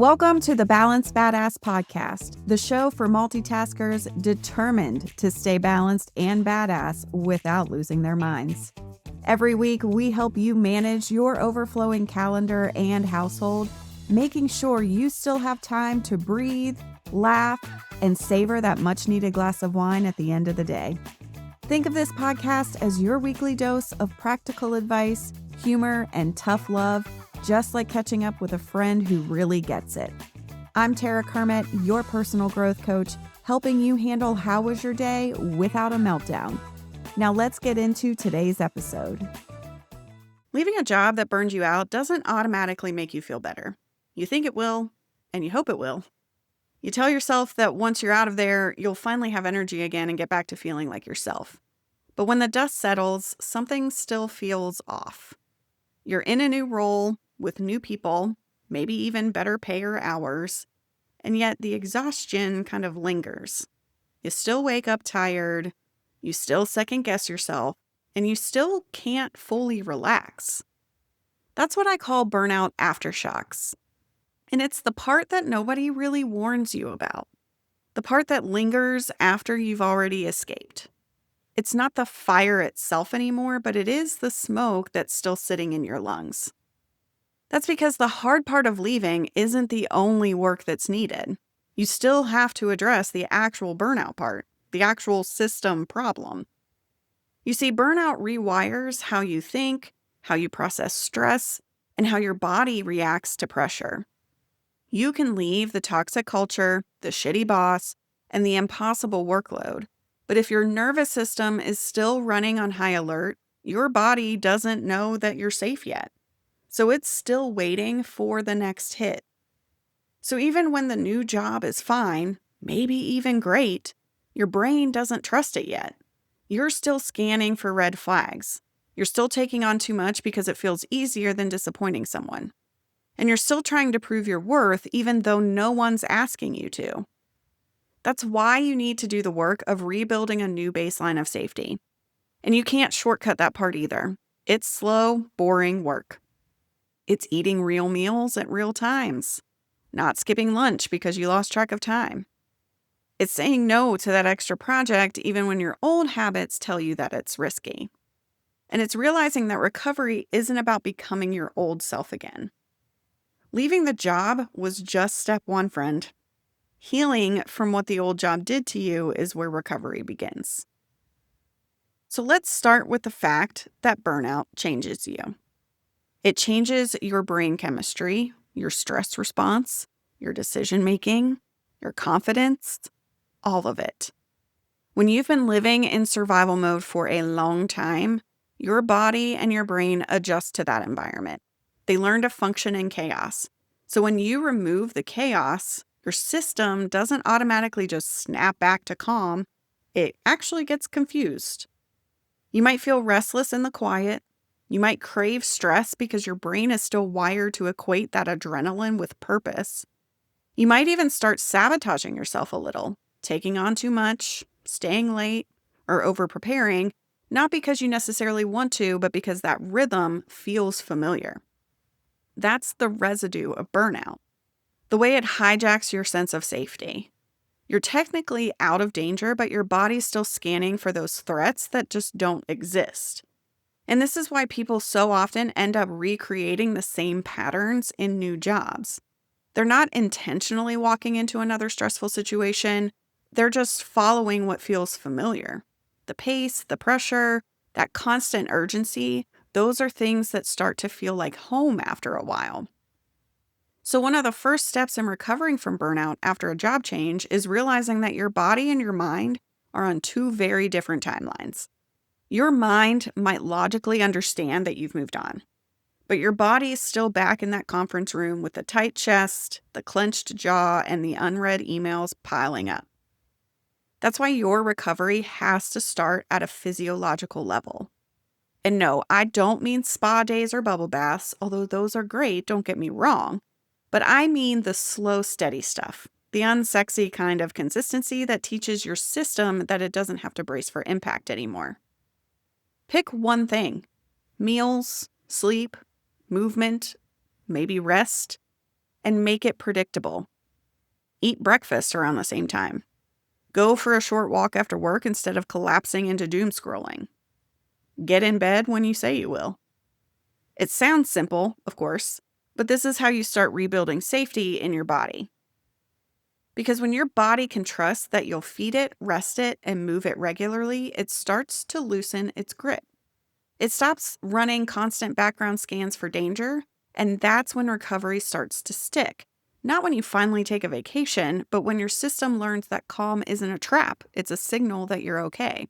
Welcome to the Balanced Badass Podcast, the show for multitaskers determined to stay balanced and badass without losing their minds. Every week, we help you manage your overflowing calendar and household, making sure you still have time to breathe, laugh, and savor that much-needed glass of wine at the end of the day. Think of this podcast as your weekly dose of practical advice, humor, and tough love, just like catching up with a friend who really gets it. I'm Tara Kermiet, your personal growth coach, helping you handle how was your day without a meltdown. Now let's get into today's episode. Leaving a job that burned you out doesn't automatically make you feel better. You think it will, and you hope it will. You tell yourself that once you're out of there, you'll finally have energy again and get back to feeling like yourself. But when the dust settles, something still feels off. You're in a new role, with new people, maybe even better pay or hours, and yet the exhaustion kind of lingers. You still wake up tired, you still second guess yourself, and you still can't fully relax. That's what I call burnout aftershocks. And it's the part that nobody really warns you about. The part that lingers after you've already escaped. It's not the fire itself anymore, but it is the smoke that's still sitting in your lungs. That's because the hard part of leaving isn't the only work that's needed. You still have to address the actual burnout part, the actual system problem. You see, burnout rewires how you think, how you process stress, and how your body reacts to pressure. You can leave the toxic culture, the shitty boss, and the impossible workload. But if your nervous system is still running on high alert, your body doesn't know that you're safe yet. So it's still waiting for the next hit. So even when the new job is fine, maybe even great, your brain doesn't trust it yet. You're still scanning for red flags. You're still taking on too much because it feels easier than disappointing someone. And you're still trying to prove your worth even though no one's asking you to. That's why you need to do the work of rebuilding a new baseline of safety. And you can't shortcut that part either. It's slow, boring work. It's eating real meals at real times, not skipping lunch because you lost track of time. It's saying no to that extra project even when your old habits tell you that it's risky. And it's realizing that recovery isn't about becoming your old self again. Leaving the job was just step one, friend. Healing from what the old job did to you is where recovery begins. So let's start with the fact that burnout changes you. It changes your brain chemistry, your stress response, your decision-making, your confidence, all of it. When you've been living in survival mode for a long time, your body and your brain adjust to that environment. They learn to function in chaos. So when you remove the chaos, your system doesn't automatically just snap back to calm. It actually gets confused. You might feel restless in the quiet. You might crave stress because your brain is still wired to equate that adrenaline with purpose. You might even start sabotaging yourself a little, taking on too much, staying late, or over-preparing, not because you necessarily want to, but because that rhythm feels familiar. That's the residue of burnout, the way it hijacks your sense of safety. You're technically out of danger, but your body's still scanning for those threats that just don't exist. And this is why people so often end up recreating the same patterns in new jobs. They're not intentionally walking into another stressful situation. They're just following what feels familiar. The pace, the pressure, that constant urgency, those are things that start to feel like home after a while. So one of the first steps in recovering from burnout after a job change is realizing that your body and your mind are on two very different timelines. Your mind might logically understand that you've moved on, but your body is still back in that conference room with the tight chest, the clenched jaw, and the unread emails piling up. That's why your recovery has to start at a physiological level. And no, I don't mean spa days or bubble baths, although those are great, don't get me wrong. But I mean the slow, steady stuff, the unsexy kind of consistency that teaches your system that it doesn't have to brace for impact anymore. Pick one thing: meals, sleep, movement, maybe rest. and make it predictable. Eat breakfast around the same time. Go for a short walk after work instead of collapsing into doom scrolling. Get in bed when you say you will. It sounds simple, of course, but this is how you start rebuilding safety in your body. Because when your body can trust that you'll feed it, rest it, and move it regularly, it starts to loosen its grip. It stops running constant background scans for danger, and that's when recovery starts to stick. Not when you finally take a vacation, but when your system learns that calm isn't a trap, it's a signal that you're okay.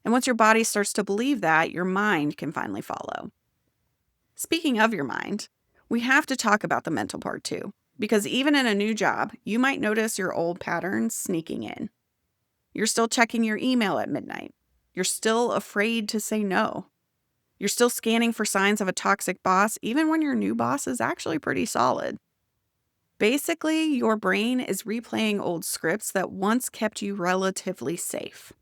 And once your body starts to believe that, your mind can finally follow. Speaking of your mind, we have to talk about the mental part too, because even in a new job, you might notice your old patterns sneaking in. You're still checking your email at midnight. You're still afraid to say no. You're still scanning for signs of a toxic boss, even when your new boss is actually pretty solid. Basically, your brain is replaying old scripts that once kept you relatively safe.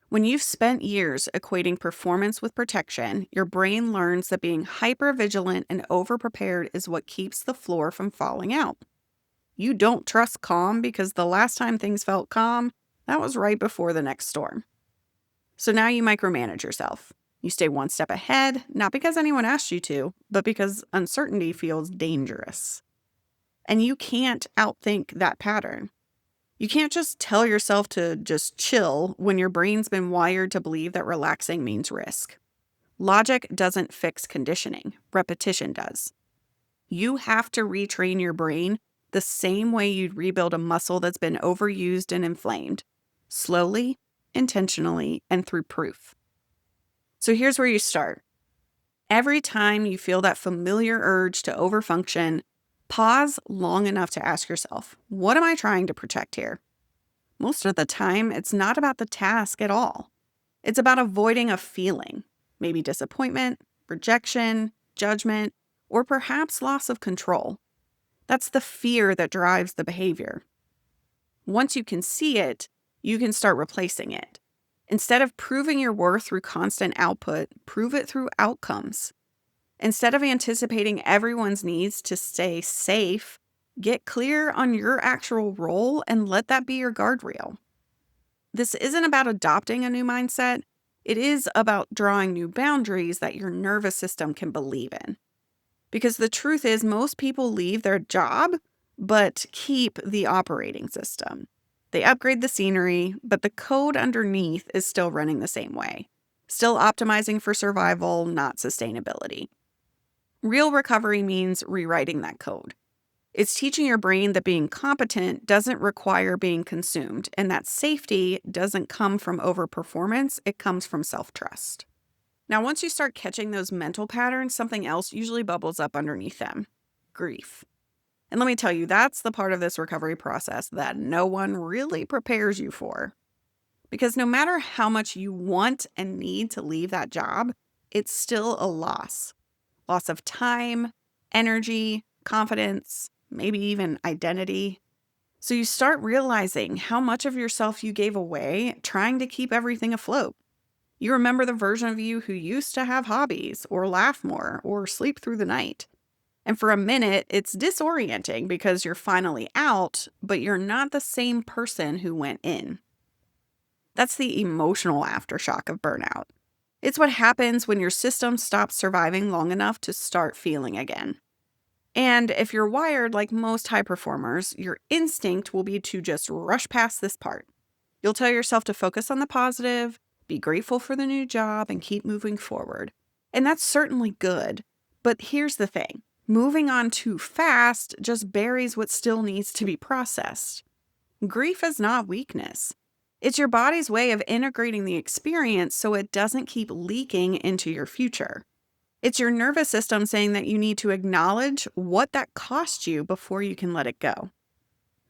When you've spent years equating performance with protection, your brain learns that being hyper-vigilant and over-prepared is what keeps the floor from falling out. You don't trust calm because the last time things felt calm, that was right before the next storm. So now you micromanage yourself. You stay one step ahead, not because anyone asked you to, but because uncertainty feels dangerous. And you can't outthink that pattern. You can't just tell yourself to just chill when your brain's been wired to believe that relaxing means risk. Logic doesn't fix conditioning. Repetition does. You have to retrain your brain the same way you'd rebuild a muscle that's been overused and inflamed. Slowly, intentionally, and through proof. So here's where you start. Every time you feel that familiar urge to overfunction, pause long enough to ask yourself, what am I trying to protect here? Most of the time, it's not about the task at all. It's about avoiding a feeling, maybe disappointment, rejection, judgment, or perhaps loss of control. That's the fear that drives the behavior. Once you can see it, you can start replacing it. Instead of proving your worth through constant output, prove it through outcomes. Instead of anticipating everyone's needs to stay safe, get clear on your actual role and let that be your guardrail. This isn't about adopting a new mindset. It is about drawing new boundaries that your nervous system can believe in. Because the truth is, most people leave their job, but keep the operating system. They upgrade the scenery, but the code underneath is still running the same way. Still optimizing for survival, not sustainability. Real recovery means rewriting that code. It's teaching your brain that being competent doesn't require being consumed, and that safety doesn't come from overperformance, it comes from self-trust. Now, once you start catching those mental patterns, something else usually bubbles up underneath them: grief. And let me tell you, that's the part of this recovery process that no one really prepares you for. Because no matter how much you want and need to leave that job, it's still a loss. Loss of time, energy, confidence, maybe even identity. So you start realizing how much of yourself you gave away trying to keep everything afloat. You remember the version of you who used to have hobbies, or laugh more, or sleep through the night. And for a minute, it's disorienting because you're finally out, but you're not the same person who went in. That's the emotional aftershock of burnout. It's what happens when your system stops surviving long enough to start feeling again. And if you're wired like most high performers, your instinct will be to just rush past this part. You'll tell yourself to focus on the positive, be grateful for the new job, and keep moving forward. And that's certainly good. But here's the thing. Moving on too fast just buries what still needs to be processed. Grief is not weakness. It's your body's way of integrating the experience so it doesn't keep leaking into your future. It's your nervous system saying that you need to acknowledge what that cost you before you can let it go.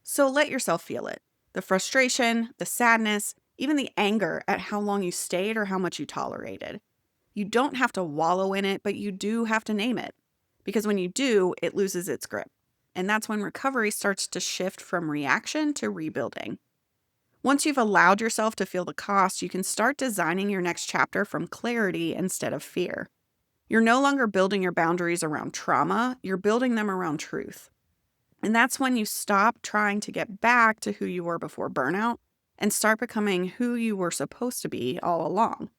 So let yourself feel it. The frustration, the sadness, even the anger at how long you stayed or how much you tolerated. You don't have to wallow in it, but you do have to name it. Because when you do, it loses its grip. And that's when recovery starts to shift from reaction to rebuilding. Once you've allowed yourself to feel the cost, you can start designing your next chapter from clarity instead of fear. You're no longer building your boundaries around trauma, you're building them around truth. And that's when you stop trying to get back to who you were before burnout and start becoming who you were supposed to be all along.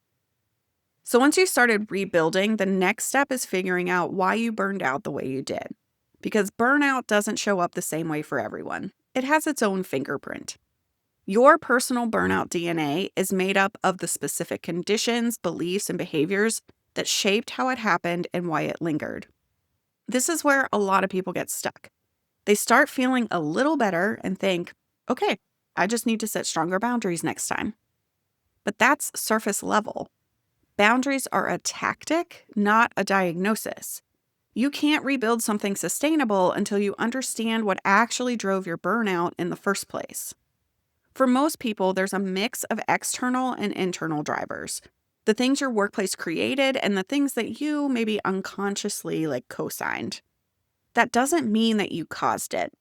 So once you started rebuilding, the next step is figuring out why you burned out the way you did. Because burnout doesn't show up the same way for everyone. It has its own fingerprint. Your personal burnout DNA is made up of the specific conditions, beliefs, and behaviors that shaped how it happened and why it lingered. This is where a lot of people get stuck. They start feeling a little better and think, okay, I just need to set stronger boundaries next time. But that's surface level. Boundaries are a tactic, not a diagnosis. You can't rebuild something sustainable until you understand what actually drove your burnout in the first place. For most people, there's a mix of external and internal drivers. The things your workplace created and the things that you maybe unconsciously co-signed. That doesn't mean that you caused it.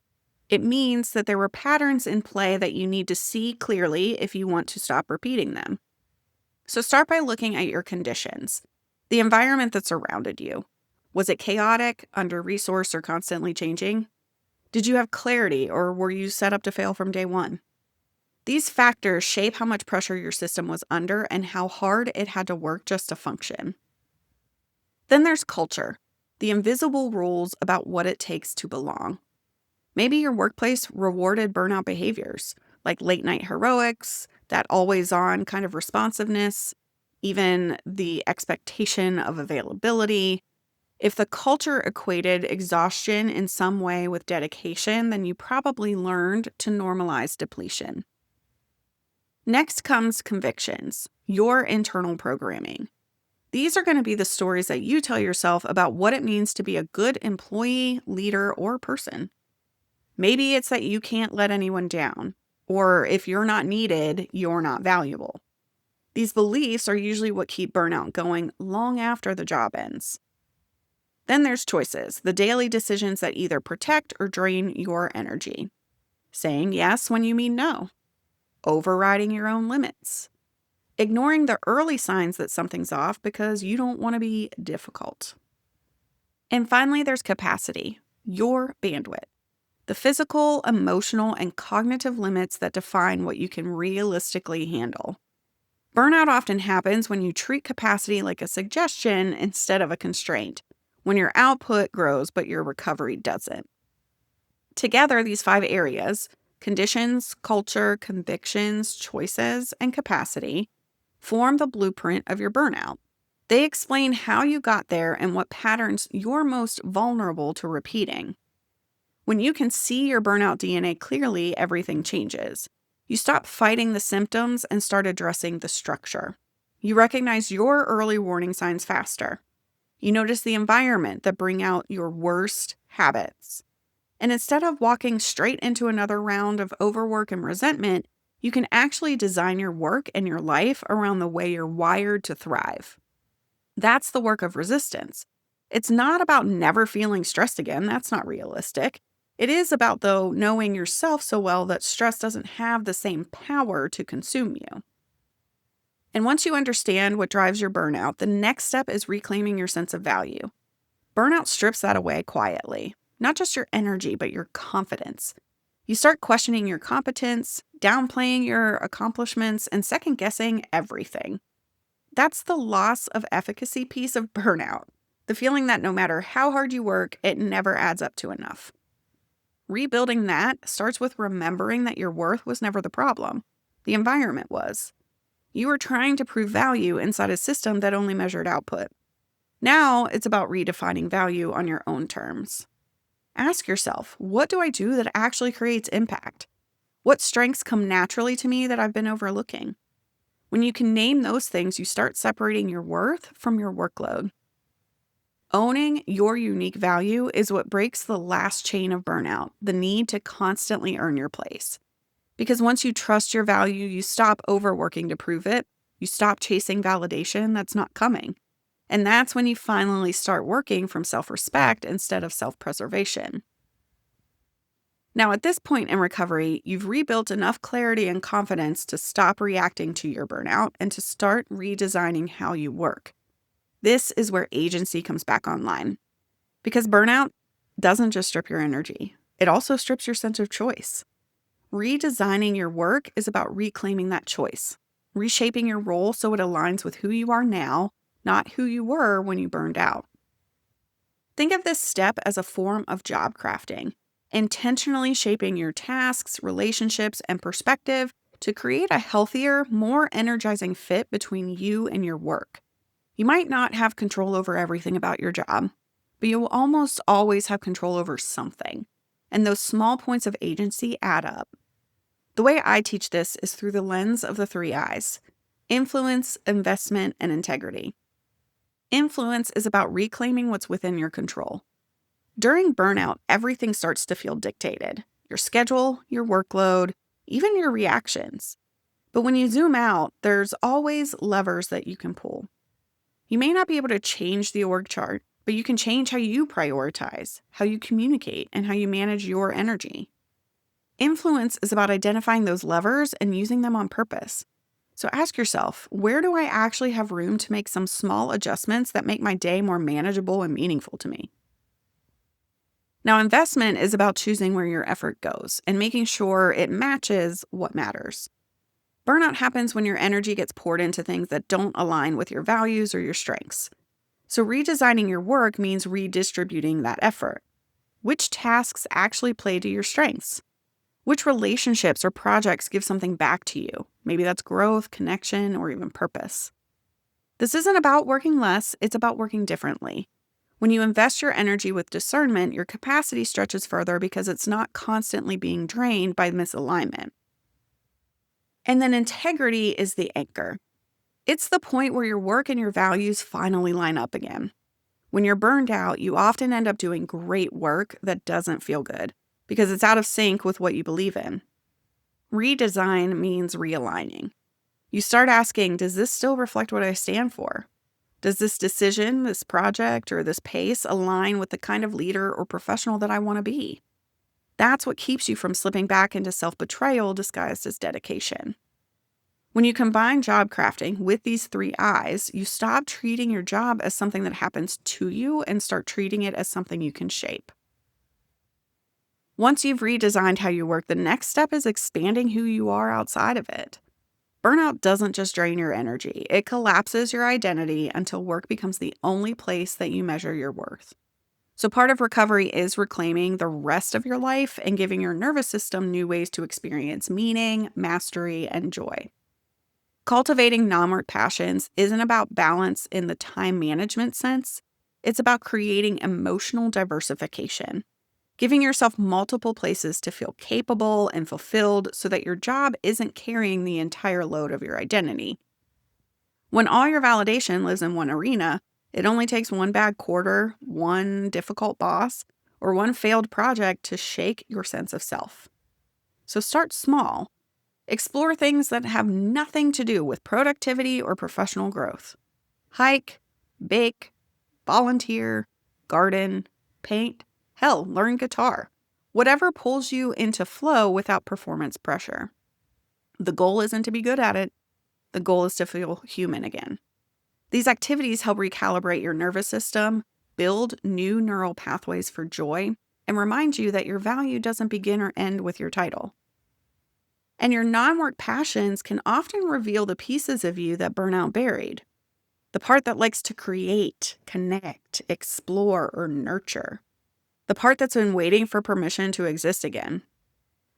It means that there were patterns in play that you need to see clearly if you want to stop repeating them. So start by looking at your conditions, the environment that surrounded you. Was it chaotic, under-resourced, or constantly changing? Did you have clarity, or were you set up to fail from day one? These factors shape how much pressure your system was under and how hard it had to work just to function. Then there's culture, the invisible rules about what it takes to belong. Maybe your workplace rewarded burnout behaviors, like late-night heroics, that always-on kind of responsiveness, even the expectation of availability. If the culture equated exhaustion in some way with dedication, then you probably learned to normalize depletion. Next comes convictions, your internal programming. These are going to be the stories that you tell yourself about what it means to be a good employee, leader, or person. Maybe it's that you can't let anyone down, or if you're not needed, you're not valuable. These beliefs are usually what keep burnout going long after the job ends. Then there's choices, the daily decisions that either protect or drain your energy. Saying yes when you mean no. Overriding your own limits. Ignoring the early signs that something's off because you don't want to be difficult. And finally, there's capacity, your bandwidth. The physical, emotional, and cognitive limits that define what you can realistically handle. Burnout often happens when you treat capacity like a suggestion instead of a constraint, when your output grows but your recovery doesn't. Together, these 5 areas, conditions, culture, convictions, choices, and capacity, form the blueprint of your burnout. They explain how you got there and what patterns you're most vulnerable to repeating. When you can see your burnout DNA clearly, everything changes. You stop fighting the symptoms and start addressing the structure. You recognize your early warning signs faster. You notice the environment that bring out your worst habits. And instead of walking straight into another round of overwork and resentment, you can actually design your work and your life around the way you're wired to thrive. That's the work of resistance. It's not about never feeling stressed again. That's not realistic. It is about, though, knowing yourself so well that stress doesn't have the same power to consume you. And once you understand what drives your burnout, the next step is reclaiming your sense of value. Burnout strips that away quietly. Not just your energy, but your confidence. You start questioning your competence, downplaying your accomplishments, and second-guessing everything. That's the loss of efficacy piece of burnout. The feeling that no matter how hard you work, it never adds up to enough. Rebuilding that starts with remembering that your worth was never the problem. The environment was. You were trying to prove value inside a system that only measured output. Now it's about redefining value on your own terms. Ask yourself, what do I do that actually creates impact? What strengths come naturally to me that I've been overlooking? When you can name those things, you start separating your worth from your workload. Owning your unique value is what breaks the last chain of burnout, the need to constantly earn your place. Because once you trust your value, you stop overworking to prove it. You stop chasing validation that's not coming. And that's when you finally start working from self-respect instead of self-preservation. Now, at this point in recovery, you've rebuilt enough clarity and confidence to stop reacting to your burnout and to start redesigning how you work. This is where agency comes back online. Because burnout doesn't just strip your energy, it also strips your sense of choice. Redesigning your work is about reclaiming that choice, reshaping your role so it aligns with who you are now, not who you were when you burned out. Think of this step as a form of job crafting, intentionally shaping your tasks, relationships, and perspective to create a healthier, more energizing fit between you and your work. You might not have control over everything about your job, but you will almost always have control over something. And those small points of agency add up. The way I teach this is through the lens of the 3 I's: influence, investment, and integrity. Influence is about reclaiming what's within your control. During burnout, everything starts to feel dictated: your schedule, your workload, even your reactions. But when you zoom out, there's always levers that you can pull. You may not be able to change the org chart, but you can change how you prioritize, how you communicate, and how you manage your energy. Influence is about identifying those levers and using them on purpose. So ask yourself, where do I actually have room to make some small adjustments that make my day more manageable and meaningful to me? Now, investment is about choosing where your effort goes and making sure it matches what matters. Burnout happens when your energy gets poured into things that don't align with your values or your strengths. So redesigning your work means redistributing that effort. Which tasks actually play to your strengths? Which relationships or projects give something back to you? Maybe that's growth, connection, or even purpose. This isn't about working less, it's about working differently. When you invest your energy with discernment, your capacity stretches further because it's not constantly being drained by misalignment. And then integrity is the anchor. It's the point where your work and your values finally line up again. When you're burned out, you often end up doing great work that doesn't feel good because it's out of sync with what you believe in. Redesign means realigning. You start asking, does this still reflect what I stand for? Does this decision, this project, or this pace align with the kind of leader or professional that I want to be? That's what keeps you from slipping back into self-betrayal disguised as dedication. When you combine job crafting with these 3 I's, you stop treating your job as something that happens to you and start treating it as something you can shape. Once you've redesigned how you work, the next step is expanding who you are outside of it. Burnout doesn't just drain your energy, it collapses your identity until work becomes the only place that you measure your worth. So part of recovery is reclaiming the rest of your life and giving your nervous system new ways to experience meaning, mastery, and joy. Cultivating non-work passions isn't about balance in the time management sense. It's about creating emotional diversification, giving yourself multiple places to feel capable and fulfilled so that your job isn't carrying the entire load of your identity. When all your validation lives in one arena, it only takes one bad quarter, one difficult boss, or one failed project to shake your sense of self. So start small. Explore things that have nothing to do with productivity or professional growth. Hike, bake, volunteer, garden, paint, hell, learn guitar. Whatever pulls you into flow without performance pressure. The goal isn't to be good at it. The goal is to feel human again. These activities help recalibrate your nervous system, build new neural pathways for joy, and remind you that your value doesn't begin or end with your title. And your non-work passions can often reveal the pieces of you that burnout buried. The part that likes to create, connect, explore, or nurture. The part that's been waiting for permission to exist again.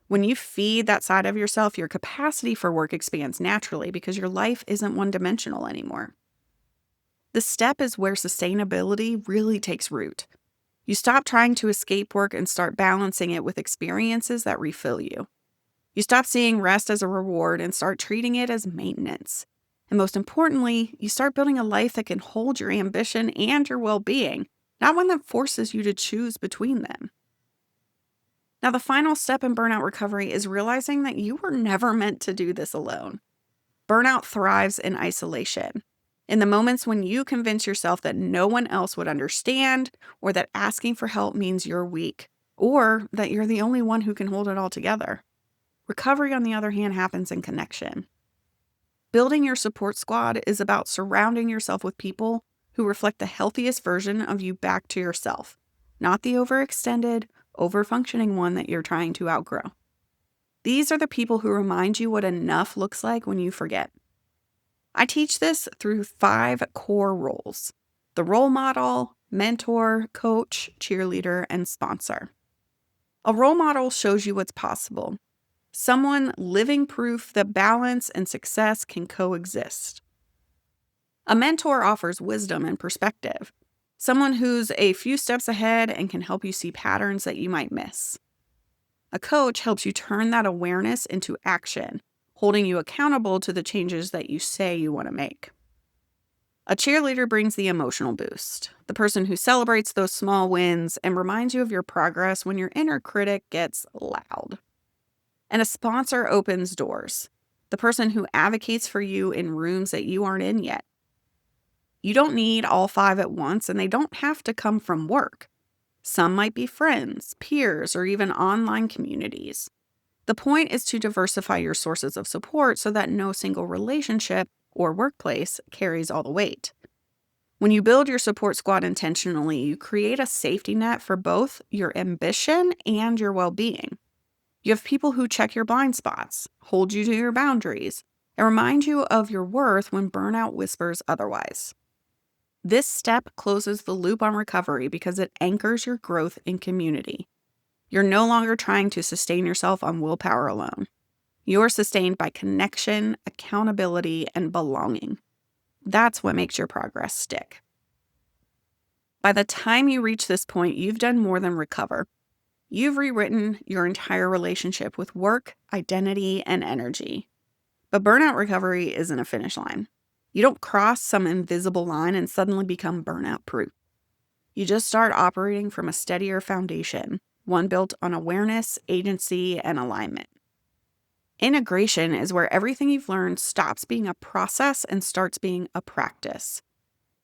When you feed that side of yourself, your capacity for work expands naturally because your life isn't one-dimensional anymore. The step is where sustainability really takes root. You stop trying to escape work and start balancing it with experiences that refill you. You stop seeing rest as a reward and start treating it as maintenance. And most importantly, you start building a life that can hold your ambition and your well-being, not one that forces you to choose between them. Now, the final step in burnout recovery is realizing that you were never meant to do this alone. Burnout thrives in isolation. In the moments when you convince yourself that no one else would understand, or that asking for help means you're weak, or that you're the only one who can hold it all together. Recovery, on the other hand, happens in connection. Building your support squad is about surrounding yourself with people who reflect the healthiest version of you back to yourself, not the overextended, overfunctioning one that you're trying to outgrow. These are the people who remind you what enough looks like when you forget. I teach this through 5 core roles: the role model, mentor, coach, cheerleader, and sponsor. A role model shows you what's possible. Someone living proof that balance and success can coexist. A mentor offers wisdom and perspective. Someone who's a few steps ahead and can help you see patterns that you might miss. A coach helps you turn that awareness into action, holding you accountable to the changes that you say you want to make. A cheerleader brings the emotional boost, the person who celebrates those small wins and reminds you of your progress when your inner critic gets loud. And a sponsor opens doors, the person who advocates for you in rooms that you aren't in yet. You don't need all 5 at once, and they don't have to come from work. Some might be friends, peers, or even online communities. The point is to diversify your sources of support so that no single relationship or workplace carries all the weight. When you build your support squad intentionally, you create a safety net for both your ambition and your well-being. You have people who check your blind spots, hold you to your boundaries, and remind you of your worth when burnout whispers otherwise. This step closes the loop on recovery because it anchors your growth in community. You're no longer trying to sustain yourself on willpower alone. You're sustained by connection, accountability, and belonging. That's what makes your progress stick. By the time you reach this point, you've done more than recover. You've rewritten your entire relationship with work, identity, and energy. But burnout recovery isn't a finish line. You don't cross some invisible line and suddenly become burnout proof. You just start operating from a steadier foundation, one built on awareness, agency, and alignment. Integration is where everything you've learned stops being a process and starts being a practice.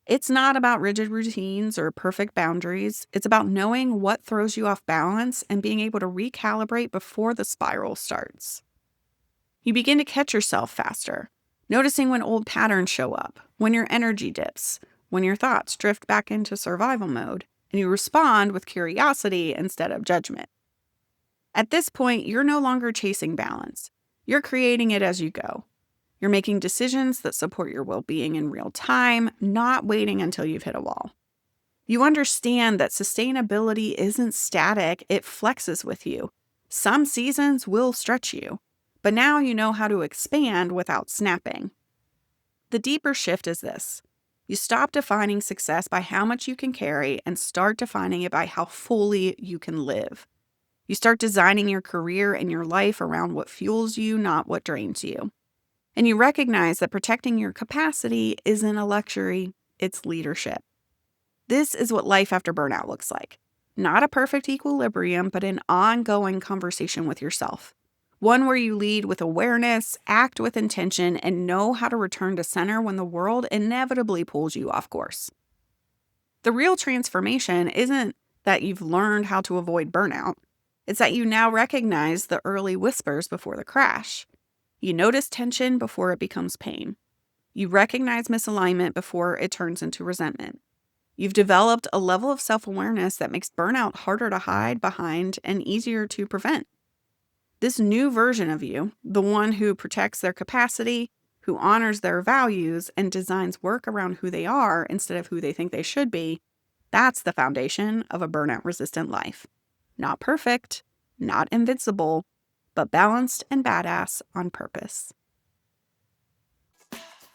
It's not about rigid routines or perfect boundaries. It's about knowing what throws you off balance and being able to recalibrate before the spiral starts. You begin to catch yourself faster, noticing when old patterns show up, when your energy dips, when your thoughts drift back into survival mode, and you respond with curiosity instead of judgment. At this point, you're no longer chasing balance. You're creating it as you go. You're making decisions that support your well-being in real time, not waiting until you've hit a wall. You understand that sustainability isn't static, it flexes with you. Some seasons will stretch you, but now you know how to expand without snapping. The deeper shift is this. You stop defining success by how much you can carry and start defining it by how fully you can live. You start designing your career and your life around what fuels you, not what drains you. And you recognize that protecting your capacity isn't a luxury, it's leadership. This is what life after burnout looks like. Not a perfect equilibrium, but an ongoing conversation with yourself. One where you lead with awareness, act with intention, and know how to return to center when the world inevitably pulls you off course. The real transformation isn't that you've learned how to avoid burnout. It's that you now recognize the early whispers before the crash. You notice tension before it becomes pain. You recognize misalignment before it turns into resentment. You've developed a level of self-awareness that makes burnout harder to hide behind and easier to prevent. This new version of you, the one who protects their capacity, who honors their values, and designs work around who they are instead of who they think they should be, that's the foundation of a burnout-resistant life. Not perfect, not invincible, but balanced and badass on purpose.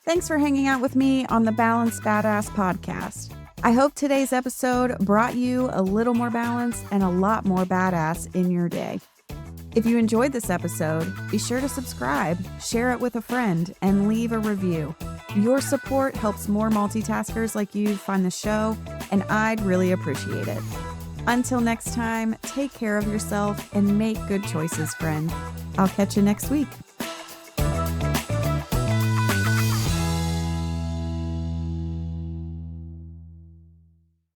Thanks for hanging out with me on the Balanced Badass podcast. I hope today's episode brought you a little more balance and a lot more badass in your day. If you enjoyed this episode, be sure to subscribe, share it with a friend, and leave a review. Your support helps more multitaskers like you find the show, and I'd really appreciate it. Until next time, take care of yourself and make good choices, friend. I'll catch you next week.